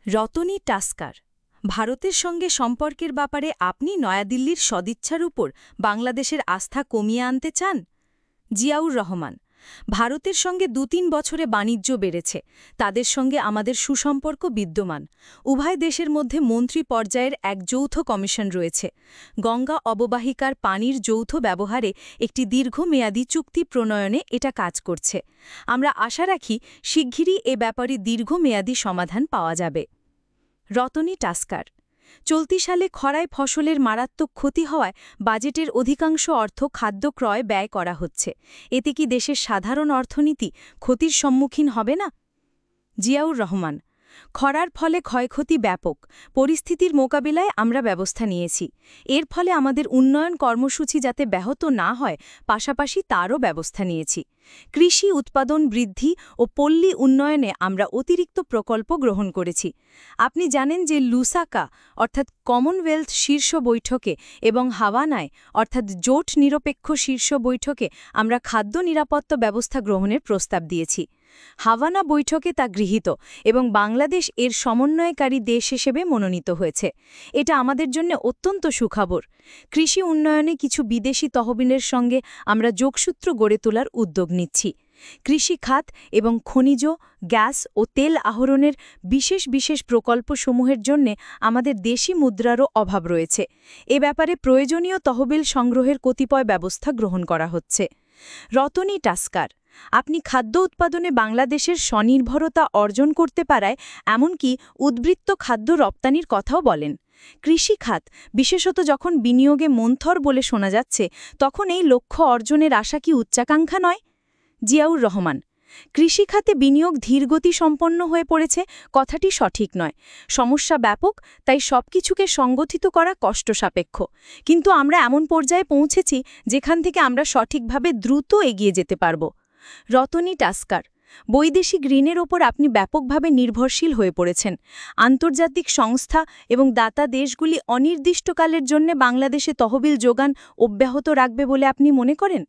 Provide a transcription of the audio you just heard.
রতনী Tusker, ভারতের সঙ্গে সম্পর্কের ব্যাপারে আপনি নয়াদিল্লির সদিচ্ছার উপর বাংলাদেশের আস্থা কমিয়ে আনতে চান? জিয়াউর রহমান, ভারতের সঙ্গে ২-৩ বছরে বাণিজ্য বেড়েছে, তাদের সঙ্গে আমাদের সুসম্পর্ক বিদ্যমান। উভয় দেশের মধ্যে মন্ত্রী পর্যায়ের এক যৌথ কমিশন রয়েছে। গঙ্গা অববাহিকার পানির যৌথ ব্যবহারে একটি দীর্ঘমেয়াদী চুক্তি প্রণয়নে এটা কাজ করছে। আমরা আশা রাখি শিগগিরই এ ব্যাপারে দীর্ঘমেয়াদী সমাধান পাওয়া যাবে। রতনী টাস্কার, চলতি সালে খরায় ফসলের মারাত্মক ক্ষতি হওয়ায় বাজেটের অধিকাংশ অর্থ খাদ্য ক্রয় ব্যয় করা হচ্ছে। এতে কি দেশের সাধারণ অর্থনীতি ক্ষতির সম্মুখীন হবে না? জিয়াউর রহমান, খরার ফলে ক্ষয়ক্ষতি ব্যাপক। পরিস্থিতির মোকাবিলায় আমরা ব্যবস্থা নিয়েছি। এর ফলে আমাদের উন্নয়ন কর্মসূচি যাতে ব্যাহত না হয়, পাশাপাশি তারও ব্যবস্থা নিয়েছি। কৃষি উৎপাদন বৃদ্ধি ও পল্লী উন্নয়নে আমরা অতিরিক্ত প্রকল্প গ্রহণ করেছি। আপনি জানেন যে লুসাকা অর্থাৎ কমনওয়েলথ শীর্ষ বৈঠকে এবং হাভানায় অর্থাৎ জোট নিরপেক্ষ শীর্ষ বৈঠকে আমরা খাদ্য নিরাপত্তা ব্যবস্থা গ্রহণের প্রস্তাব দিয়েছি। হাভানা বৈঠকে তা গৃহীত এবং বাংলাদেশ এর সমন্বয়কারী দেশ হিসেবে মনোনীত হয়েছে। এটা আমাদের জন্য অত্যন্ত সুখবর। কৃষি উন্নয়নে কিছু বিদেশি তহবিলের সঙ্গে আমরা যোগসূত্র গড়ে তোলার উদ্যোগ নিচ্ছি। কৃষি খাত এবং খনিজ, গ্যাস ও তেল আহরণের বিশেষ প্রকল্পসমূহের জন্য আমাদের দেশি মুদ্রারও অভাব রয়েছে। এ ব্যাপারে প্রয়োজনীয় তহবিল সংগ্রহের কতিপয় ব্যবস্থা গ্রহণ করা হচ্ছে। রতনী টাস্কার, আপনি খাদ্য উৎপাদনে বাংলাদেশের স্বনির্ভরতা অর্জন করতে পারায় এমনকি উদ্বৃত্ত খাদ্য রপ্তানির কথাও বলেন। কৃষি খাত, বিশেষত যখন বিনিয়োগে মন্থর বলে শোনা যাচ্ছে, তখন এই লক্ষ্য অর্জনের আশা কি উচ্চাকাঙ্ক্ষা নয়? জিয়াউর রহমান, কৃষিখাতে বিনিয়োগ ধীরগতি সম্পন্ন হয়ে পড়েছে, কথাটি সঠিক নয়। সমস্যা ব্যাপক, তাই সবকিছুকে সংগঠিত করা কষ্টসাপেক্ষ। কিন্তু আমরা এমন পর্যায়ে পৌঁছেছি যেখান থেকে আমরা সঠিকভাবে দ্রুত এগিয়ে যেতে পারব। রতনী টাস্কার, বৈদেশিক ঋণের ওপর আপনি ব্যাপকভাবে নির্ভরশীল হয়ে পড়েছেন। আন্তর্জাতিক সংস্থা এবং দাতা দেশগুলি অনির্দিষ্টকালের জন্য বাংলাদেশে তহবিল যোগান অব্যাহত রাখবে বলে আপনি মনে করেন?